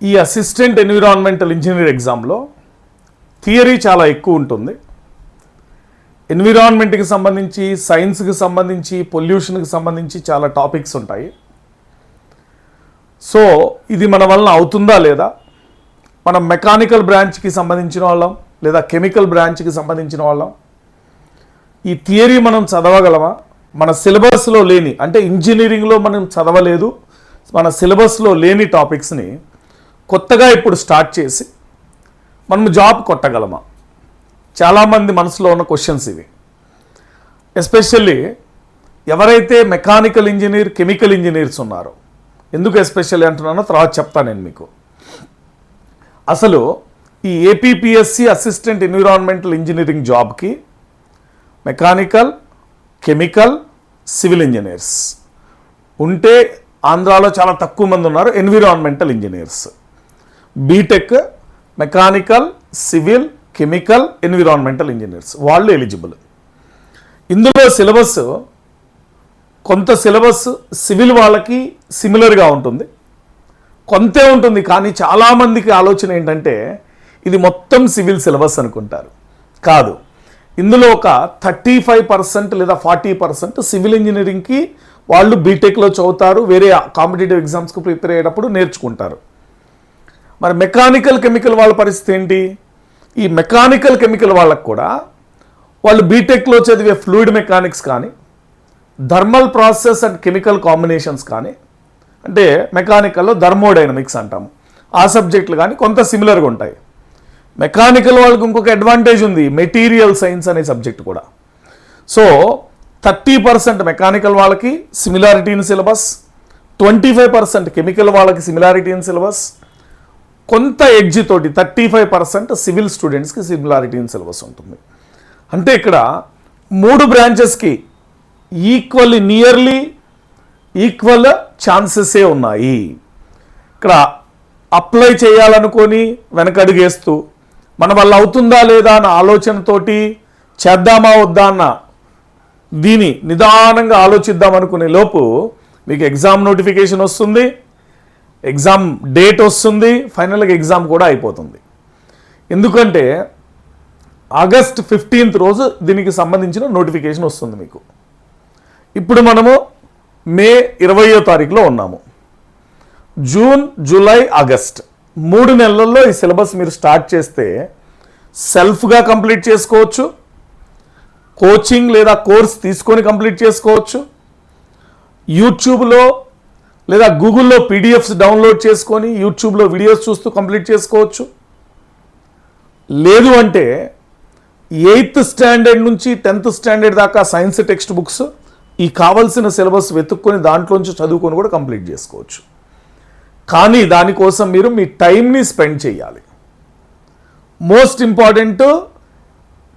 ఈ assistant environmental engineer ఎగ్జామ్లో theory చాలా ఎక్కువ ఉంటుంది. ఎన్విరాన్మెంట్కి సంబంధించి, సైన్స్కి సంబంధించి, పొల్యూషన్కి సంబంధించి చాలా టాపిక్స్ ఉంటాయి. సో ఇది మన వలన అవుతుందా లేదా, మనం మెకానికల్ బ్రాంచ్కి సంబంధించిన వాళ్ళం లేదా కెమికల్ బ్రాంచ్కి సంబంధించిన వాళ్ళం, ఈ థియరీ మనం చదవగలమా? మన సిలబస్లో లేని, అంటే ఇంజనీరింగ్లో మనం చదవలేదు, మన సిలబస్లో లేని టాపిక్స్ని కొత్తగా ఇప్పుడు స్టార్ట్ చేసి మనం జాబ్ కొట్టగలమా? చాలామంది మనసులో ఉన్న క్వశ్చన్స్ ఇవి. ఎస్పెషల్లీ ఎవరైతే మెకానికల్ ఇంజనీర్, కెమికల్ ఇంజనీర్స్ ఉన్నారో, ఎందుకు ఎస్పెషల్లీ అంటున్నానో తర్వాత చెప్తాను నేను మీకు. అసలు ఈ ఏపీపీఎస్సి అసిస్టెంట్ ఎన్విరాన్మెంటల్ ఇంజనీరింగ్ జాబ్కి మెకానికల్, కెమికల్, సివిల్ ఇంజనీర్స్ ఉంటే ఆంధ్రాలో చాలా తక్కువ మంది ఉన్నారు. Environmental engineers BTech, mechanical, civil, chemical, environmental engineers వాళ్ళు ఎలిజిబుల్. ఇందులో సిలబస్, కొంత సిలబస్ సివిల్ వాళ్ళకి సిమిలర్గా ఉంటుంది, కొంతే ఉంటుంది. కానీ చాలామందికి ఆలోచన ఏంటంటే ఇది మొత్తం సివిల్ సిలబస్ అనుకుంటారు. కాదు, ఇందులో ఒక 35% లేదా 40% సివిల్ ఇంజనీరింగ్కి వాళ్ళు బీటెక్లో చదువుతారు, వేరే కాంపిటేటివ్ ఎగ్జామ్స్కి ప్రిపేర్ అయ్యేటప్పుడు నేర్చుకుంటారు. మరి మెకానికల్, కెమికల్ వాళ్ళ పరిస్థితి ఏంటి? ఈ మెకానికల్, కెమికల్ వాళ్ళకు కూడా వాళ్ళు బీటెక్లో చదివే ఫ్లూయిడ్ మెకానిక్స్ కానీ, thermal process and chemical combinations కానీ, అంటే మెకానికల్లో థర్మోడైనమిక్స్ అంటాము, ఆ సబ్జెక్టులు కానీ కొంత సిమిలర్గా ఉంటాయి. మెకానికల్ వాళ్ళకి ఇంకొక అడ్వాంటేజ్ ఉంది, మెటీరియల్ సైన్స్ అనే సబ్జెక్ట్ కూడా. సో 30% మెకానికల్ వాళ్ళకి సిమిలారిటీ ఇన్ సిలబస్, 25% కెమికల్ వాళ్ళకి సిమిలారిటీ ఇన్ సిలబస్, కొంత ఎడ్జ్ తోటి 35% సివిల్ స్టూడెంట్స్కి సిమిలారిటీ ఇన్ సిలబస్ ఉంటుంది. అంటే ఇక్కడ 3 బ్రాంచెస్కి నియర్లీ ఈక్వల్ ఛాన్సెసే ఉన్నాయి. ఇక్కడ అప్లై చేయాలనుకొని వెనకడుగేస్తూ మన వల్ల అవుతుందా లేదా అన్న ఆలోచనతోటి చేద్దామా వద్దా అన్న దీని నిదానంగా ఆలోచిద్దామనుకునే లోపు మీకు ఎగ్జామ్ నోటిఫికేషన్ వస్తుంది, ఎగ్జామ్ డేట్ వస్తుంది, ఫైనల్గా ఎగ్జామ్ కూడా అయిపోతుంది. ఎందుకంటే ఆగస్ట్ 15th రోజు దీనికి సంబంధించిన నోటిఫికేషన్ వస్తుంది మీకు. ఇప్పుడు మనము మే 20వ తారీఖులో ఉన్నాము. జూన్, జూలై, ఆగస్ట్ 3 నెలల్లో ఈ సిలబస్ మీరు స్టార్ట్ చేస్తే సెల్ఫ్గా కంప్లీట్ చేసుకోవచ్చు, కోచింగ్ లేదా కోర్స్ తీసుకొని కంప్లీట్ చేసుకోవచ్చు, యూట్యూబ్లో లేదా గూగుల్లో పీడిఎఫ్స్ డౌన్లోడ్ చేసుకొని యూట్యూబ్లో వీడియోస్ చూస్తూ కంప్లీట్ చేసుకోవచ్చు. లేదు అంటే 8th స్టాండర్డ్ నుంచి 10th స్టాండర్డ్ దాకా సైన్స్ టెక్స్ట్ బుక్స్, ఈ కావాల్సిన సిలబస్ వెతుక్కొని దాంట్లోంచి చదువుకొని కూడా కంప్లీట్ చేసుకోవచ్చు. కానీ దానికోసం మీరు మీ టైంని స్పెండ్ చేయాలి. మోస్ట్ ఇంపార్టెంట్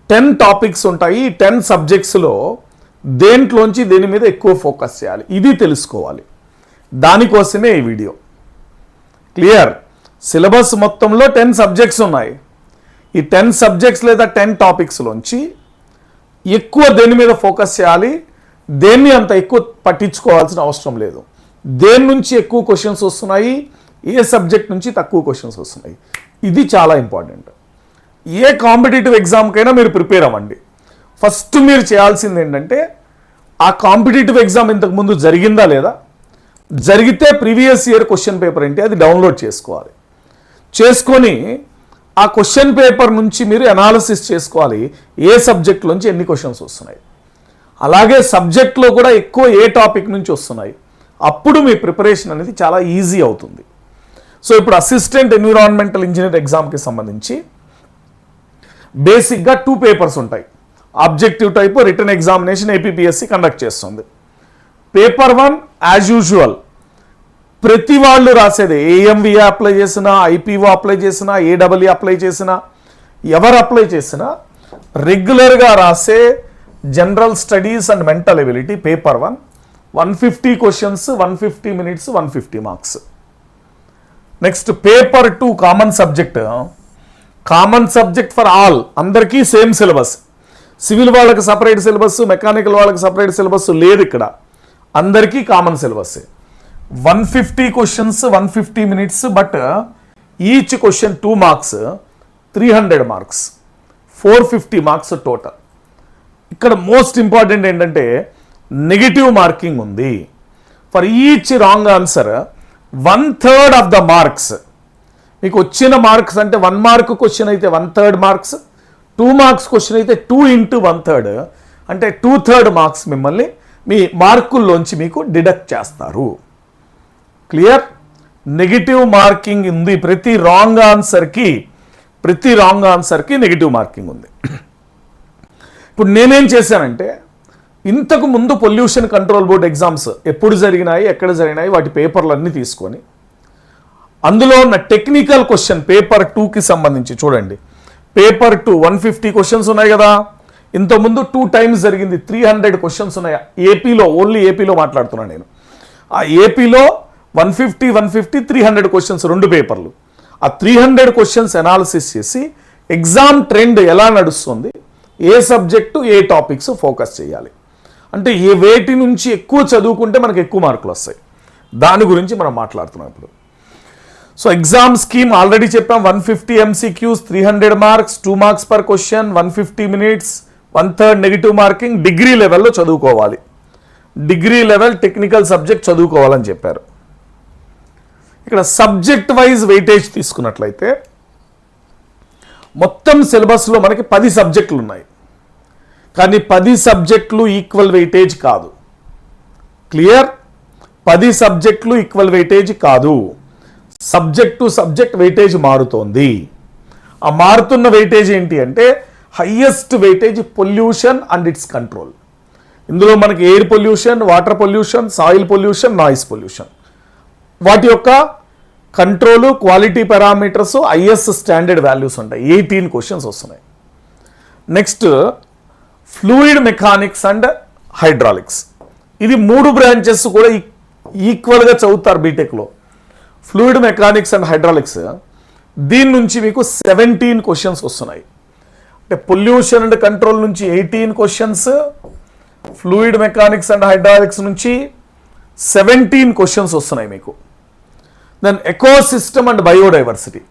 10 టాపిక్స్ ఉంటాయి. 10 సబ్జెక్ట్స్లో దేంట్లోంచి దేని మీద ఎక్కువ ఫోకస్ చేయాలి ఇది తెలుసుకోవాలి. దానికోసమే ఈ వీడియో. క్లియర్? సిలబస్ మొత్తంలో 10 సబ్జెక్ట్స్ ఉన్నాయి. ఈ 10 సబ్జెక్ట్స్ లేదా 10 టాపిక్స్లోంచి ఎక్కువ దేని మీద ఫోకస్ చేయాలి, దేన్ని అంత ఎక్కువ పట్టించుకోవాల్సిన అవసరం లేదు. దేని నుంచి ఎక్కువ క్వశ్చన్స్ వస్తున్నాయి, ఏ సబ్జెక్ట్ నుంచి తక్కువ క్వశ్చన్స్ వస్తున్నాయి, ఇది చాలా ఇంపార్టెంట్. ఏ కాంపిటేటివ్ ఎగ్జామ్కైనా మీరు ప్రిపేర్ అవ్వండి. ఫస్ట్ మీరు చేయాల్సింది ఏంటంటే ఆ కాంపిటేటివ్ ఎగ్జామ్ ఇంతకుముందు జరిగిందా లేదా, జరిగితే ప్రీవియస్ ఇయర్ క్వశ్చన్ పేపర్ ఏంటి అది డౌన్లోడ్ చేసుకోవాలి. చేసుకొని ఆ క్వశ్చన్ పేపర్ నుంచి మీరు అనాలిసిస్ చేసుకోవాలి, ఏ సబ్జెక్ట్ నుంచి ఎన్ని క్వశ్చన్స్ వస్తున్నాయి, అలాగే సబ్జెక్ట్లో కూడా ఎక్కువ ఏ టాపిక్ నుంచి వస్తున్నాయి. అప్పుడు మీ ప్రిపరేషన్ అనేది చాలా ఈజీ అవుతుంది. సో ఇప్పుడు అసిస్టెంట్ ఎన్విరాన్మెంటల్ ఇంజనీర్ ఎగ్జామ్కి సంబంధించి బేసిక్గా 2 పేపర్స్ ఉంటాయి. Objective type written examination APPSC conduct చేస్తుంది. పేపర్ 1 యాజ్ యూజువల్ ప్రతి వాళ్ళు రాసేది, ఏఎంవిఏ అప్లై చేసినా, ఐపీఓ అప్లై చేసినా, ఏడబ్ల్యూ అప్లై చేసినా, ఎవరు అప్లై చేసినా రెగ్యులర్గా రాసే general studies and mental ability paper 1 150 questions, 150 minutes, 150 marks. Next paper 2 common subject for all, అందరికీ సేమ్ సిలబస్. సివిల్ వాళ్ళకి సపరేట్ సిలబస్, మెకానికల్ వాళ్ళకి సపరేట్ సిలబస్ లేదు, ఇక్కడ అందరికీ common syllabus. 150 questions, 150 minutes. But each question 2 marks, 300 marks, 450 marks total. ఇక్కడ most important ఏంటంటే negative marking ఉంది. For each wrong answer 1/3 of the marks. మీకు వచ్చిన మార్క్స్ అంటే 1 మార్క్ క్వశ్చన్ అయితే 1/3 మార్క్స్, 2 మార్క్స్ క్వశ్చన్ అయితే 2 × 1/3 అంటే 2/3 మార్క్స్ మిమ్మల్ని మీ మార్కుల్లోంచి మీకు డిడక్ట్ చేస్తారు. క్లియర్? నెగిటివ్ మార్కింగ్ ఉంది ప్రతి రాంగ్ ఆన్సర్కి నెగిటివ్ మార్కింగ్ ఉంది. ఇప్పుడు నేనేం చేశానంటే ఇంతకు ముందు పొల్యూషన్ కంట్రోల్ బోర్డ్ ఎగ్జామ్స్ ఎప్పుడు జరిగినాయి, ఎక్కడ జరిగినాయి, వాటి పేపర్లన్నీ తీసుకొని అందులో ఉన్న టెక్నికల్ క్వశ్చన్ పేపర్ 2కి సంబంధించి చూడండి. పేపర్ 2 150 క్వశ్చన్స్ ఉన్నాయి కదా. ఇంతకుముందు 2 టైమ్స్ జరిగింది, 300 క్వశ్చన్స్ ఉన్నాయి. ఏపీలో, ఓన్లీ ఏపీలో మాట్లాడుతున్నాను నేను. ఆ ఏపీలో 150 300 క్వశ్చన్స్ 2 పేపర్లు. ఆ 300 క్వశ్చన్స్ అనాలిసిస్ చేసి ఎగ్జామ్ ట్రెండ్ ఎలా నడుస్తుంది, ఏ సబ్జెక్టు ఏ టాపిక్స్ ఫోకస్ చేయాలి, అంటే ఏ వేటి నుంచి ఎక్కువ చదువుకుంటే మనకు ఎక్కువ మార్కులు వస్తాయి, దాని గురించి మనం మాట్లాడుతున్నాం ఇప్పుడు. సో ఎగ్జామ్ స్కీమ్ ఆల్రెడీ చెప్పాం. 150 MCQs, 300 marks, 2 marks per question, 150 minutes, 1/3 negative marking. Degree లెవెల్లో చదువుకోవాలి, డిగ్రీ లెవెల్ టెక్నికల్ సబ్జెక్ట్ చదువుకోవాలని చెప్పారు. ఇక్కడ సబ్జెక్ట్ వైజ్ వెయిటేజ్ తీసుకున్నట్లయితే మొత్తం సిలబస్లో మనకి 10 సబ్జెక్టులు ఉన్నాయి, కానీ 10 సబ్జెక్టులు ఈక్వల్ వెయిటేజ్ కాదు. క్లియర్? 10 సబ్జెక్టులు ఈక్వల్ వెయిటేజ్ కాదు. సబ్జెక్ట్ టు సబ్జెక్ట్ వెయిటేజ్ మారుతోంది. ఆ మారుతున్న వెయిటేజ్ ఏంటి అంటే highest weightage pollution and it's control. ఇందులో మనకి air pollution, water pollution, soil pollution, noise pollution, వాటి యొక్క control, quality parameters, is standard values ఉంటాయి. 18 క్వశ్చన్స్ వస్తున్నాయి. Next fluid mechanics and hydraulics. ఇది 3 బ్రాంచెస్ కూడా ఈక్వల్గా చదువుతారు బీటెక్లో. ఫ్లూయిడ్ మెకానిక్స్ అండ్ హైడ్రాలిక్స్, దీని నుంచి మీకు 17 క్వశ్చన్స్ వస్తున్నాయి. అంటే పొల్యూషన్ అండ్ కంట్రోల్ నుంచి 18 questions, fluid mechanics and hydraulics నుంచి 17 క్వశ్చన్స్ వస్తున్నాయి మీకు. Then ecosystem and biodiversity,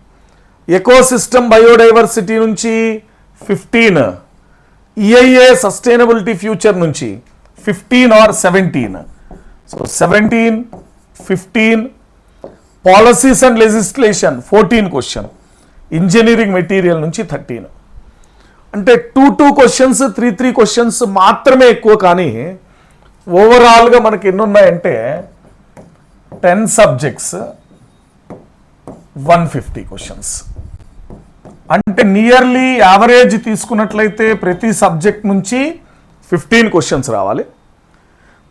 ecosystem biodiversity నుంచి 15, ఈఐఏ సస్టైనబిలిటీ ఫ్యూచర్ నుంచి 15 or 17. So 17, 15, policies and legislation 14 question, engineering material నుంచి 13. అంటే 2 క్వశ్చన్స్ 3 క్వశ్చన్స్ మాత్రమే ఎక్కువ, కానీ ఓవరాల్గా మనకి ఎన్ని ఉన్నాయంటే 10 సబ్జెక్ట్స్ 150 క్వశ్చన్స్. అంటే నియర్లీ యావరేజ్ తీసుకున్నట్లయితే ప్రతి సబ్జెక్ట్ నుంచి 15 క్వశ్చన్స్ రావాలి.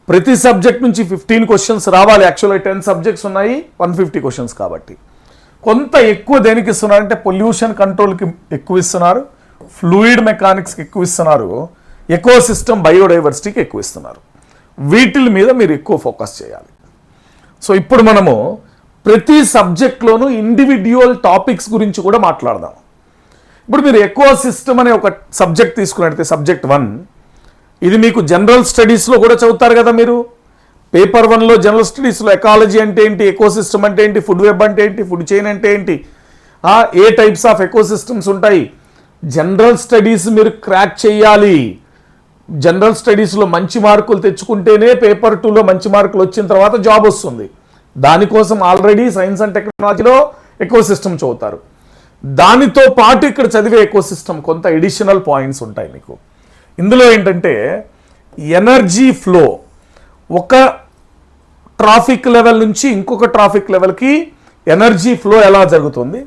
ప్రతి సబ్జెక్ట్ నుంచి 15 క్వశ్చన్స్ రావాలి. యాక్చువల్గా 10 సబ్జెక్ట్స్ ఉన్నాయి, 150 క్వశ్చన్స్ కాబట్టి కొంత ఎక్కువ దేనికి ఇస్తున్నారంటే పొల్యూషన్ కంట్రోల్కి ఎక్కువ ఇస్తున్నారు, ఫ్లూయిడ్ మెకానిక్స్కి ఎక్కువ ఇస్తున్నారు, ఎకోసిస్టమ్ బయోడైవర్సిటీకి ఎక్కువ ఇస్తున్నారు. వీటి మీద మీరు ఎక్కువ ఫోకస్ చేయాలి. సో ఇప్పుడు మనము ప్రతి సబ్జెక్ట్లోనూ ఇండివిడ్యువల్ టాపిక్స్ గురించి కూడా మాట్లాడదాం. ఇప్పుడు మీరు ఎకోసిస్టమ్ అనే ఒక సబ్జెక్ట్ తీసుకున్నట్లయితే సబ్జెక్ట్ 1, ఇది మీకు జనరల్ స్టడీస్లో కూడా చదువుతారు కదా మీరు. పేపర్ 1లో జనరల్ స్టడీస్లో ఎకాలజీ అంటే ఏంటి, ఎకోసిస్టమ్ అంటే ఏంటి, ఫుడ్ వెబ్ అంటే ఏంటి, ఫుడ్ చైన్ అంటే ఏంటి, ఏ టైప్స్ ఆఫ్ ఎకోసిస్టమ్స్ ఉంటాయి, జనరల్ స్టడీస్ మీరు క్రాక్ చేయాలి. జనరల్ స్టడీస్లో మంచి మార్కులు తెచ్చుకుంటేనే పేపర్ 2లో మంచి మార్కులు వచ్చిన తర్వాత జాబ్ వస్తుంది. దానికోసం ఆల్రెడీ సైన్స్ అండ్ టెక్నాలజీలో ఎకోసిస్టమ్ చదువుతారు. దానితో పాటు ఇక్కడ చదివే ఎకోసిస్టమ్ కొంత ఎడిషనల్ పాయింట్స్ ఉంటాయి మీకు. ఇందులో ఏంటంటే ఎనర్జీ ఫ్లో, ఒక ట్రాఫిక్ లెవెల్ నుంచి ఇంకొక ట్రాఫిక్ లెవెల్కి ఎనర్జీ ఫ్లో ఎలా జరుగుతుంది,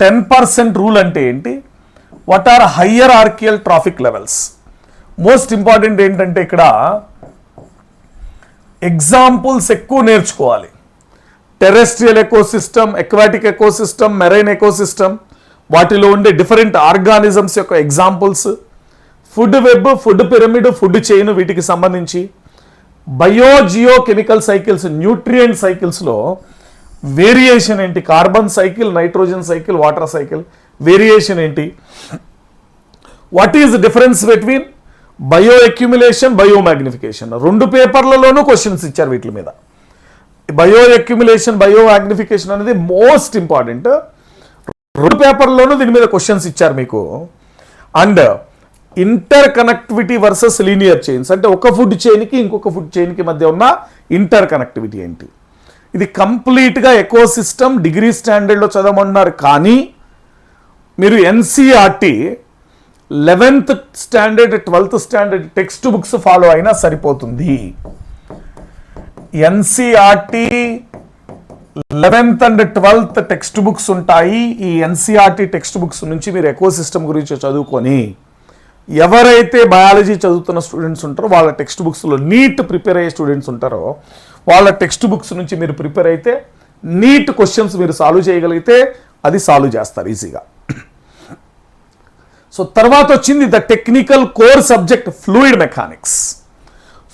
10% రూల్ అంటే ఏంటి, what are higher archaeal trophic levels. Most important ఏంటంటే ఇక్కడ ఎగ్జాంపుల్స్ ఎక్కువ నేర్చుకోవాలి. Terrestrial ecosystem, aquatic ecosystem, marine ecosystem, వాటిలో ఉండే డిఫరెంట్ ఆర్గానిజమ్స్ యొక్క examples, food web, food pyramid, food chain, వీటికి సంబంధించి జియో కెమికల్ సైకిల్స్, న్యూట్రియంట్ సైకిల్స్లో వేరియేషన్ ఏంటి, carbon cycle, nitrogen cycle, water cycle variation ఏంటి, what is difference between bioaccumulation, biomagnification. 2 పేపర్లలోనూ questions ఇచ్చారు వీటి మీద. బయో అక్యుములేషన్, బయో మ్యాగ్నిఫికేషన్ అనేది మోస్ట్ ఇంపార్టెంట్. రెండు పేపర్లోనూ దీని మీద క్వశ్చన్స్ ఇచ్చారు మీకు. And inter connectivity versus linear chains, అంటే ఒక ఫుడ్ చైన్కి ఇంకొక ఫుడ్ చైన్కి మధ్య ఉన్న ఇంటర్ కనెక్టివిటీ ఏంటి. ఇది కంప్లీట్గా ఎకోసిస్టమ్ డిగ్రీ స్టాండర్డ్లో చదవమన్నారు. కానీ మీరు NCERT 11th standard 12th standard text books follow అయినా సరిపోతుంది. NCERT 11th and 12th text books ఉంటాయి. ఈ ఎన్సీఆర్టీ టెక్స్ట్ బుక్స్ నుంచి మీరు ఎకోసిస్టమ్ గురించి చదువుకొని ఎవరైతే బయాలజీ చదువుతున్న స్టూడెంట్స్ ఉంటారో వాళ్ళ టెక్స్ట్ బుక్స్లో, నీట్ ప్రిపేర్ అయ్యే స్టూడెంట్స్ ఉంటారో వాళ్ళ టెక్స్ట్ బుక్స్ నుంచి మీరు ప్రిపేర్ అయితే నీట్ క్వశ్చన్స్ మీరు సాల్వ్ చేయగలిగితే అది సాల్వ్ చేస్తారు ఈజీగా. సో తర్వాత వచ్చింది the technical core subject fluid mechanics.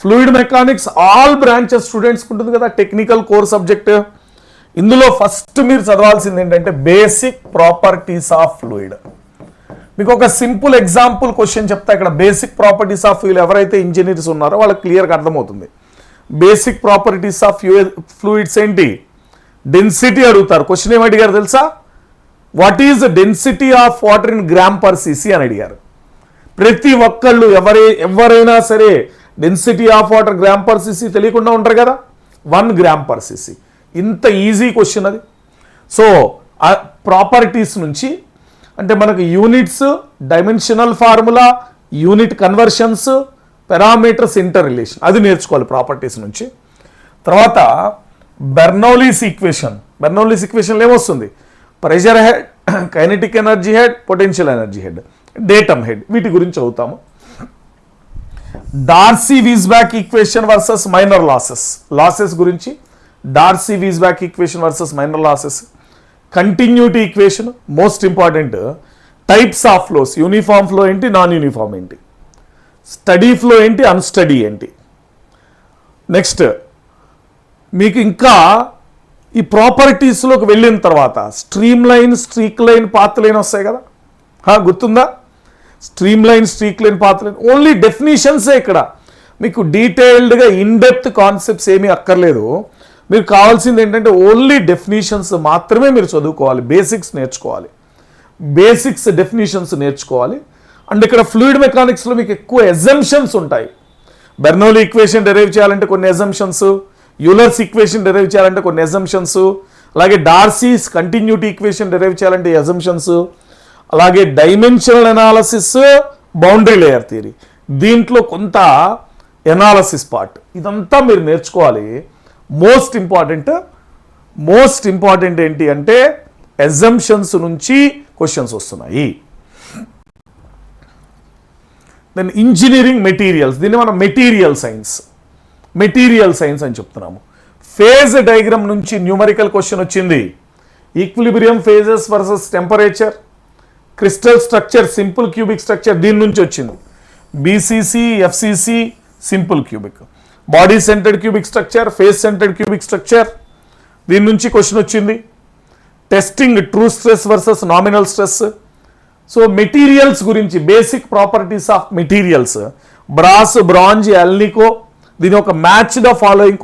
Fluid mechanics all branches స్టూడెంట్స్కి ఉంటుంది కదా టెక్నికల్ కోర్ సబ్జెక్ట్. ఇందులో ఫస్ట్ మీరు చదవాల్సింది ఏంటంటే బేసిక్ ప్రాపర్టీస్ ఆఫ్ ఫ్లూయిడ్. మీకు ఒక సింపుల్ ఎగ్జాంపుల్ క్వశ్చన్ చెప్తా. ఇక్కడ బేసిక్ ప్రాపర్టీస్ ఆఫ్ ఫ్లూయిడ్ ఎవరైతే ఇంజనీర్స్ ఉన్నారో వాళ్ళకి క్లియర్గా అర్థమవుతుంది. బేసిక్ ప్రాపర్టీస్ ఆఫ్ ఫ్లూయిడ్స్ ఏంటి? డెన్సిటీ అడుగుతారు. క్వశ్చన్ ఏమి అడిగారు తెలుసా? What is the density of water in gram per CC అని అడిగారు. ప్రతి ఒక్కళ్ళు ఎవరైనా సరే density of water gram per CC తెలియకుండా ఉంటారు కదా. 1 గ్రామ్ పర్ సిసి. ఇంత ఈజీ క్వశ్చన్ అది. సో ఆ ప్రాపర్టీస్ నుంచి అంటే మనకు units, dimensional formula, unit conversions, parameters, inter relation అది నేర్చుకోవాలి ప్రాపర్టీస్ నుంచి. తర్వాత బెర్నౌలీస్ ఈక్వేషన్. బెర్నౌలీస్ ఈక్వేషన్లో ఏమొస్తుంది? Pressure head, kinetic energy head, potential energy head, datum head, వీటి గురించి చదువుతాము. Darcy Weisbach equation versus minor losses గురించి, Darcy Weisbach equation versus minor losses, continuity equation most important, types of flows, uniform flow ఏంటి, non uniform ఏంటి, steady flow ఏంటి, unsteady ఏంటి. Next మీకు ఇంకా ఈ ప్రాపర్టీస్లోకి వెళ్ళిన తర్వాత stream line, streak line, path line వస్తాయి కదా, గుర్తుందా? Stream line, streak line, path line only డెఫినేషన్సే. ఇక్కడ మీకు డీటెయిల్డ్గా ఇన్డెప్త్ కాన్సెప్ట్స్ ఏమీ అక్కర్లేదు. మీరు కావాల్సింది ఏంటంటే ఓన్లీ డెఫినేషన్స్ మాత్రమే మీరు చదువుకోవాలి. బేసిక్స్ నేర్చుకోవాలి, బేసిక్స్ డెఫినేషన్స్ నేర్చుకోవాలి. అండ్ ఇక్కడ ఫ్లూయిడ్ మెకానిక్స్లో మీకు ఎక్కువ ఎజంప్షన్స్ ఉంటాయి. బెర్నౌలీ ఈక్వేషన్ డెరైవ్ చేయాలంటే కొన్ని ఎజంప్షన్స్, యూలర్స్ ఈక్వేషన్ డెరైవ్ చేయాలంటే కొన్ని ఎజంప్షన్స్, అలాగే డార్సీస్ కంటిన్యూటీ ఈక్వేషన్ డెరైవ్ చేయాలంటే ఎజంప్షన్స్, అలాగే dimensional analysis, boundary layer theory, దీంట్లో కొంత ఎనాలసిస్ పార్ట్, ఇదంతా మీరు నేర్చుకోవాలి. మోస్ట్ ఇంపార్టెంట్ ఏంటి అంటే ఎజంప్షన్స్ నుంచి క్వశ్చన్స్ వస్తున్నాయి. దెన్ ఇంజనీరింగ్ మెటీరియల్స్, దీన్ని మనం మెటీరియల్ సైన్స్ అని చెప్తున్నాము. ఫేజ్ డయాగ్రామ్ నుంచి న్యూమరికల్ క్వశ్చన్ వచ్చింది. Equilibrium phases versus temperature, crystal structure, simple cubic structure దీని నుంచి వచ్చింది. BCC, FCC, simple cubic, body centered cubic structure, face centered cubic structure దీని నుంచి క్వశ్చన్ వచ్చింది. Testing, true stress versus nominal stress. So materials గురించి basic properties of materials, brass, bronze, alnico, దీని ఒక match the following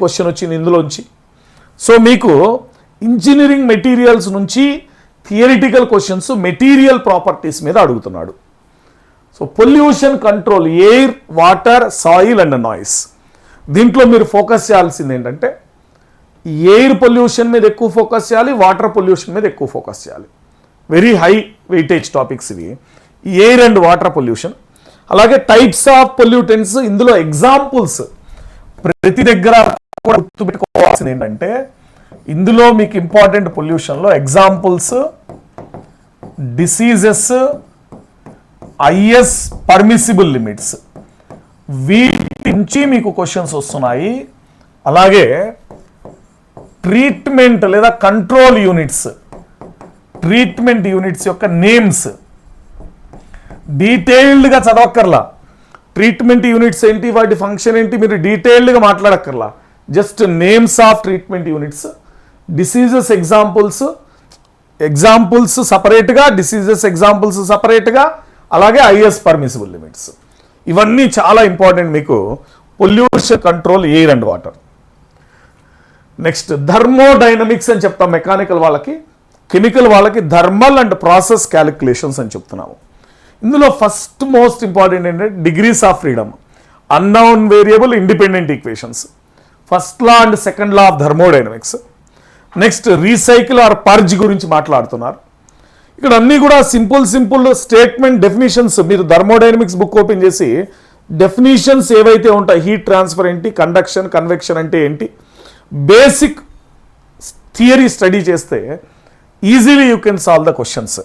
question వచ్చింది ఇందులోంచి. So మీకు engineering materials నుంచి థియరిటికల్ క్వశ్చన్స్ మెటీరియల్ ప్రాపర్టీస్ మీద అడుగుతున్నాడు. So pollution control, air, water, soil and noise, దీంట్లో మీరు ఫోకస్ చేయాల్సింది ఏంటంటే ఎయిర్ పొల్యూషన్ మీద ఎక్కువ ఫోకస్ చేయాలి, వాటర్ పొల్యూషన్ మీద ఎక్కువ ఫోకస్ చేయాలి. వెరీ హై వెయిటేజ్ టాపిక్స్ ఇవి, ఎయిర్ అండ్ వాటర్ పొల్యూషన్. అలాగే టైప్స్ ఆఫ్ పొల్యూటెంట్స్, ఇందులో ఎగ్జాంపుల్స్ ప్రతి దగ్గర కూడా గుర్తుపెట్టుకోవాల్సింది ఏంటంటే ఇందులో మీకు ఇంపార్టెంట్ పొల్యూషన్లో examples, diseases, IS permissible limits, వీటి నుంచి మీకు క్వశ్చన్స్ వస్తున్నాయి. అలాగే ట్రీట్మెంట్ లేదా కంట్రోల్ యూనిట్స్, ట్రీట్మెంట్ యూనిట్స్ యొక్క నేమ్స్ డీటెయిల్డ్గా చదవక్కర్లా. ట్రీట్మెంట్ యూనిట్స్ ఏంటి, వాటి ఫంక్షన్ ఏంటి మీరు డీటెయిల్డ్గా మాట్లాడక్కర్లా. Just names of treatment units, diseases examples సపరేట్గా, డిసీజెస్ ఎగ్జాంపుల్స్ సపరేట్గా, అలాగే ఐఎస్ పర్మిసిబుల్ లిమిట్స్, ఇవన్నీ చాలా ఇంపార్టెంట్ మీకు pollution control, air and water. Next thermodynamics అని చెప్తాం మెకానికల్ వాళ్ళకి. కెమికల్ వాళ్ళకి థర్మల్ అండ్ ప్రాసెస్ క్యాలిక్యులేషన్స్ అని చెప్తున్నాము. ఇందులో ఫస్ట్ మోస్ట్ ఇంపార్టెంట్ ఏంటంటే degrees of freedom, unknown variable, independent equations, first law and second law of thermodynamics. Next recycle or purge గురించి మాట్లాడుతున్నారు. ఇక్కడ అన్నీ కూడా సింపుల్ స్టేట్మెంట్ డెఫినేషన్స్. మీరు థర్మోడైనమిక్స్ బుక్ ఓపెన్ చేసి డెఫినేషన్స్ ఏవైతే ఉంటాయి, హీట్ ట్రాన్స్ఫర్ ఏంటి, కండక్షన్, కన్వెక్షన్ అంటే ఏంటి, బేసిక్ థియరీ స్టడీ చేస్తే easily you can solve the questions.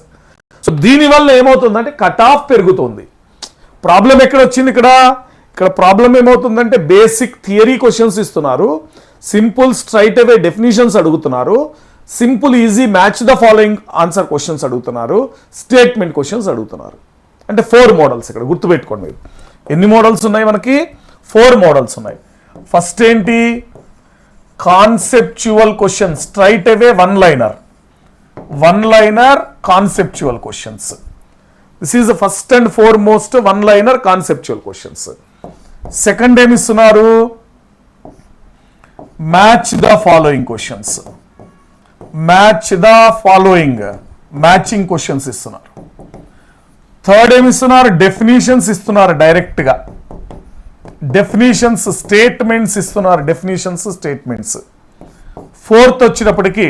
So దీనివల్ల ఏమవుతుందంటే కట్ ఆఫ్ పెరుగుతుంది. ప్రాబ్లం ఎక్కడ వచ్చింది? ఇక్కడ ప్రాబ్లం ఏమవుతుందంటే బేసిక్ థియరీ క్వశ్చన్స్ ఇస్తున్నారు, సింపుల్ స్ట్రైట్ అవే డెఫినేషన్స్ అడుగుతున్నారు, simple easy match the following answer questions అడుగుతున్నారు, స్టేట్మెంట్ క్వశ్చన్స్ అడుగుతున్నారు. అంటే 4 మోడల్స్ ఇక్కడ గుర్తుపెట్టుకోండి. మీరు ఎన్ని మోడల్స్ ఉన్నాయి? మనకి 4 మోడల్స్ ఉన్నాయి. ఫస్ట్ ఏంటి? Conceptual question, straight away one liner conceptual questions. This is the first and foremost one liner conceptual questions. Second ఏమి ఇస్తున్నారు? Match the following questions, matching questions ఇస్తున్నారు. థర్డ్ ఏమి ఇస్తున్నారు? డెఫినేషన్స్ ఇస్తున్నారు, డైరెక్ట్గా డెఫినేషన్స్, స్టేట్మెంట్స్ ఇస్తున్నారు, స్టేట్మెంట్స్. ఫోర్త్ వచ్చినప్పటికీ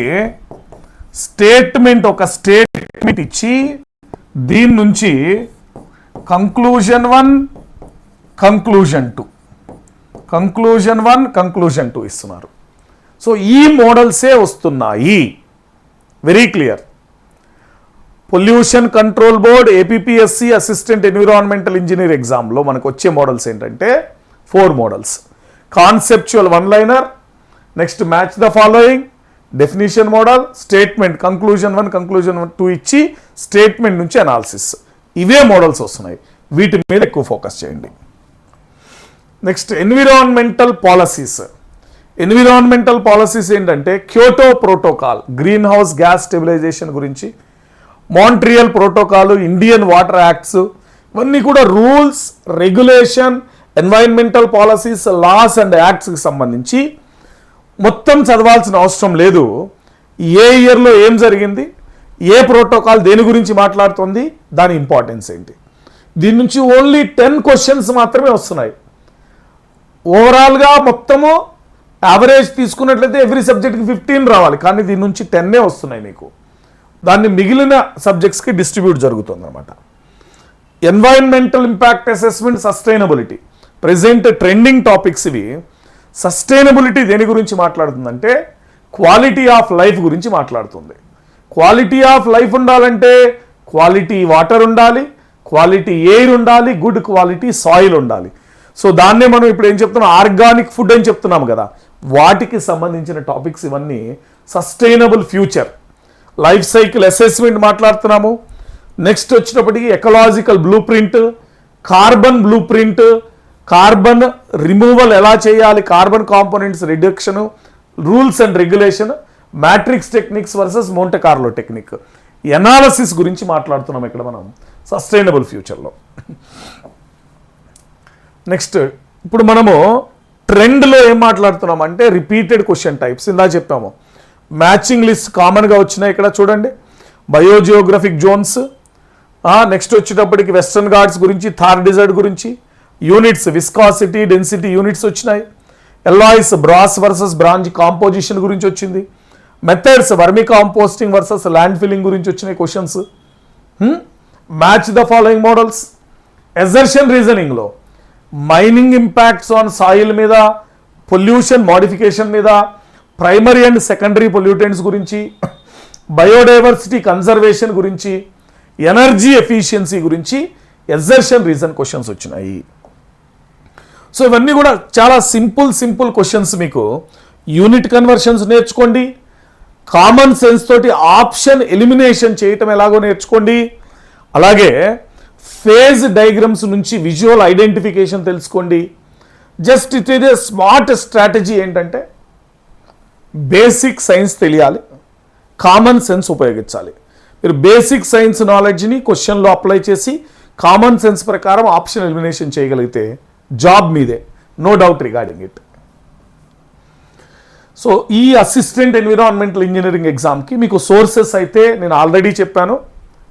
statement, ఒక స్టేట్మెంట్ ఇచ్చి దీని నుంచి కంక్లూజన్ 1, కంక్లూజన్ 2 ఇస్తున్నారు. సో ఈ మోడల్సే వస్తున్నాయి. Very clear. Pollution control board, APPSC assistant environmental engineer ఎగ్జామ్లో మనకు వచ్చే మోడల్స్ ఏంటంటే 4 models. Conceptual one liner, next match the following, definition model, statement, conclusion 1, conclusion 2 ఇచ్చి స్టేట్మెంట్ నుంచి అనాలిసిస్. ఇవే మోడల్స్ వస్తున్నాయి. వీటి మీద ఎక్కువ ఫోకస్ చేయండి. నెక్స్ట్ ఎన్విరాన్మెంటల్ పాలసీస్ ఏంటంటే Kyoto protocol, green house gas stabilization గురించి, Montreal protocol, Indian water acts, ఇవన్నీ కూడా rules, regulation, environmental policies, laws and యాక్ట్స్కి సంబంధించి మొత్తం చదవాల్సిన అవసరం లేదు. ఏ ఇయర్లో ఏం జరిగింది, ఏ ప్రోటోకాల్ దేని గురించి మాట్లాడుతుంది, దాని ఇంపార్టెన్స్ ఏంటి, దీని నుంచి ఓన్లీ 10 క్వశ్చన్స్ మాత్రమే వస్తున్నాయి. ఓవరాల్గా మొత్తము యావరేజ్ తీసుకున్నట్లయితే ఎవ్రీ సబ్జెక్ట్కి 15 రావాలి, కానీ దీని నుంచి 10 వస్తున్నాయి మీకు. దాన్ని మిగిలిన సబ్జెక్ట్స్కి డిస్ట్రిబ్యూట్ జరుగుతుంది అన్నమాట. Environmental impact assessment, sustainability, present trending topics ఇవి. సస్టైనబిలిటీ దేని గురించి మాట్లాడుతుందంటే క్వాలిటీ ఆఫ్ లైఫ్ గురించి మాట్లాడుతుంది. క్వాలిటీ ఆఫ్ లైఫ్ ఉండాలంటే క్వాలిటీ వాటర్ ఉండాలి, క్వాలిటీ ఎయిర్ ఉండాలి, గుడ్ క్వాలిటీ సాయిల్ ఉండాలి. సో దాన్నే మనం ఇప్పుడు ఏం చెప్తున్నాం, ఆర్గానిక్ ఫుడ్ అని చెప్తున్నాం కదా, వాటికి సంబంధించిన టాపిక్స్ ఇవన్నీ. Sustainable future, life cycle assessment మాట్లాడుతున్నాము. నెక్స్ట్ వచ్చినప్పటికీ ecological blue print, carbon removal ఎలా చేయాలి, carbon components reduction, rules and regulation, matrix techniques versus Monte కార్లో టెక్నిక్, ఎనాలసిస్ గురించి మాట్లాడుతున్నాం ఇక్కడ మనం సస్టైనబుల్ ఫ్యూచర్లో. నెక్స్ట్ ఇప్పుడు మనము ట్రెండ్లో ఏం మాట్లాడుతున్నాం అంటే రిపీటెడ్ క్వశ్చన్ టైప్స్. ఇందా చెప్పాము మ్యాచింగ్ లిస్ట్ కామన్గా వచ్చినాయి ఇక్కడ చూడండి. బయోజియోగ్రఫిక్ జోన్స్, నెక్స్ట్ వచ్చేటప్పటికి వెస్టర్న్ ఘాట్స్ గురించి, థార్ డిజర్ట్ గురించి, యూనిట్స్ విస్కాసిటీ డెన్సిటీ యూనిట్స్ వచ్చినాయి. Alloys brass versus bronze composition గురించి వచ్చింది. Methods vermicomposting versus landfilling గురించి వచ్చినాయి questions. Match the following models. Assertion రీజనింగ్లో మైనింగ్ ఇంపాక్ట్స్ ఆన్ సాయిల్ మీద, పొల్యూషన్ మోడిఫికేషన్ మీద, ప్రైమరీ అండ్ సెకండరీ పొల్యూటెంట్స్ గురించి, biodiversity conservation గురించి, ఎనర్జీ ఎఫిషియన్సీ గురించి ఎజర్షన్ రీజన్ క్వశ్చన్స్ వచ్చినాయి. సో ఇవన్నీ కూడా చాలా సింపుల్ క్వశ్చన్స్. మీకు యూనిట్ కన్వర్షన్స్ నేర్చుకోండి, కామన్ సెన్స్ తోటి ఆప్షన్ ఎలిమినేషన్ చేయటం ఎలాగో నేర్చుకోండి. అలాగే ఫేజ్ డయాగ్రామ్స్ నుంచి విజువల్ ఐడెంటిఫికేషన్ తెలుసుకోండి. Just it is a smart strategy ఏంటంటే బేసిక్ సైన్స్ తెలియాలి, కామన్ సెన్స్ ఉపయోగించాలి. మీరు బేసిక్ సైన్స్ నాలెడ్జ్ని క్వశ్చన్లో అప్లై చేసి కామన్ సెన్స్ ప్రకారం ఆప్షన్ ఎలిమినేషన్ చేయగలిగితే జాబ్ మీదే, no doubt regarding it. So ఈ అసిస్టెంట్ ఎన్విరాన్మెంటల్ ఇంజనీరింగ్ ఎగ్జామ్కి మీకు సోర్సెస్ అయితే నేను ఆల్రెడీ చెప్పాను.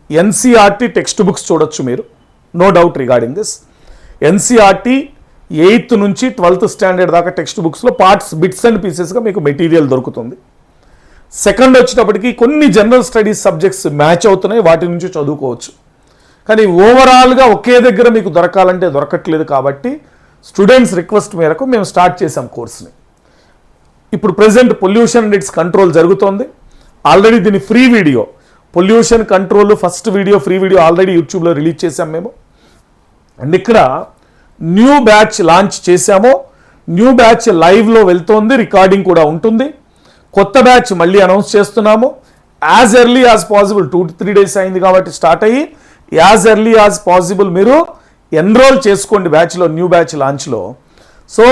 ఎన్సీఆర్టీ టెక్స్ట్ బుక్స్ చూడొచ్చు మీరు, no doubt regarding this. NCERT 8th నుంచి 12th స్టాండర్డ్ దాకా టెక్స్ట్ బుక్స్లో పార్ట్స్, బిట్స్ అండ్ పీసెస్గా మీకు మెటీరియల్ దొరుకుతుంది. సెకండ్ వచ్చేటప్పటికి కొన్ని జనరల్ స్టడీస్ సబ్జెక్ట్స్ మ్యాచ్ అవుతున్నాయి, వాటి నుంచి చదువుకోవచ్చు. కానీ ఓవరాల్గా ఒకే దగ్గర మీకు దొరకాలంటే దొరకట్లేదు. కాబట్టి స్టూడెంట్స్ రిక్వెస్ట్ మేరకు మేము స్టార్ట్ చేసాం కోర్స్ని. ఇప్పుడు present pollution and it's control జరుగుతోంది. ఆల్రెడీ దీని free video, pollution control first video, free video already యూట్యూబ్లో రిలీజ్ చేసాం మేము. అండ్ ఇక్కడ న్యూ బ్యాచ్ లాంచ్ చేశాము. న్యూ బ్యాచ్ లైవ్లో వెళ్తోంది, రికార్డింగ్ కూడా ఉంటుంది. కొత్త బ్యాచ్ మళ్ళీ అనౌన్స్ చేస్తున్నాము. As early as possible, 2 to 3 days అయింది కాబట్టి స్టార్ట్ అయ్యి, యాజ్ ఎర్లీ యాజ్ పాసిబుల్ మీరు ఎన్రోల్ చేసుకోండి బ్యాచ్లో, న్యూ బ్యాచ్ లాంచ్లో. సో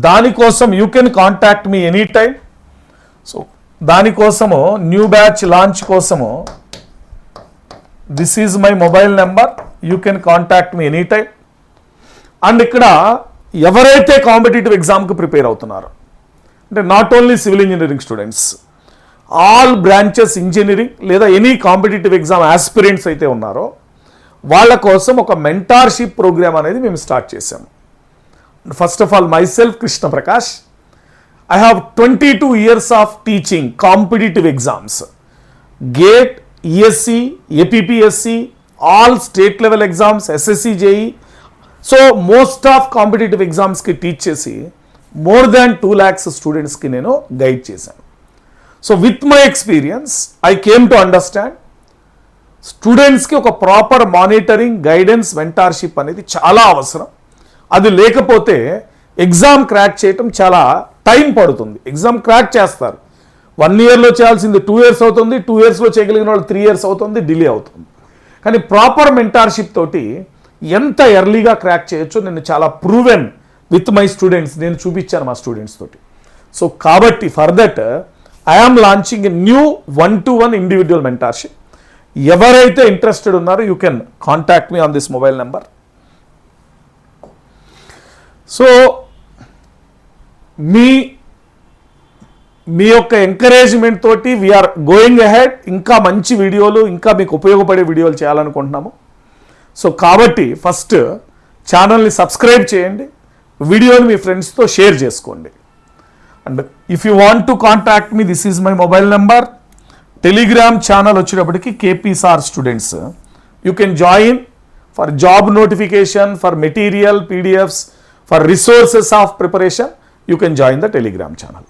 దానికోసం you can contact me any time. So దానికోసము న్యూ బ్యాచ్ లాంచ్ కోసము this is my mobile number, you can contact me any time. And ఇక్కడ ఎవరైతే కాంపిటేటివ్ ఎగ్జామ్కి ప్రిపేర్ అవుతున్నారో, అంటే not only civil engineering students, all branches engineering లేదా any competitive exam aspirants అయితే ఉన్నారో వాళ్ళ కోసం ఒక మెంటార్షిప్ ప్రోగ్రామ్ అనేది మేము స్టార్ట్ చేశాము. First of all my self Krishna Prakash, I have 22 years of teaching competitive exams, GATE, ESC, APPSC, all state level exams, SSC, JE. So most of competitive exams ki teach chesi more than 2 lakhs students ki nenu guide chesanu. So with my experience I came to understand students ki oka proper monitoring, guidance, mentorship anedi chala avasaram. అది లేకపోతే exam crack చేయటం చాలా time పడుతుంది. Exam crack చేస్తారు, 1 yearలో చేయాల్సింది 2 years అవుతుంది, 2 yearsలో చేయగలిగిన వాళ్ళు 3 years అవుతుంది, డిలే అవుతుంది. కానీ ప్రాపర్ మెంటార్షిప్ తోటి ఎంత ఎర్లీగా క్రాక్ చేయొచ్చో నేను చాలా ప్రూవెన్ విత్ మై స్టూడెంట్స్, నేను చూపించాను మా స్టూడెంట్స్ తోటి. సో కాబట్టి for that I am launching a new 1-to-1 individual mentorship. ఎవరైతే ఇంట్రెస్టెడ్ ఉన్నారో you can contact me on this mobile number. So మీ యొక్క ఎంకరేజ్మెంట్ తోటి వీఆర్ గోయింగ్ అహెడ్. ఇంకా మంచి వీడియోలు, ఇంకా మీకు ఉపయోగపడే వీడియోలు చేయాలనుకుంటున్నాము. సో కాబట్టి ఫస్ట్ ఛానల్ని సబ్స్క్రైబ్ చేయండి, వీడియోని మీ ఫ్రెండ్స్తో షేర్ చేసుకోండి. And if you want to contact me, this is my mobile number. Telegram channel వచ్చేటప్పటికి KPSR students, you can join for job notification, for material, PDFs, for resources of preparation, you can join the Telegram channel.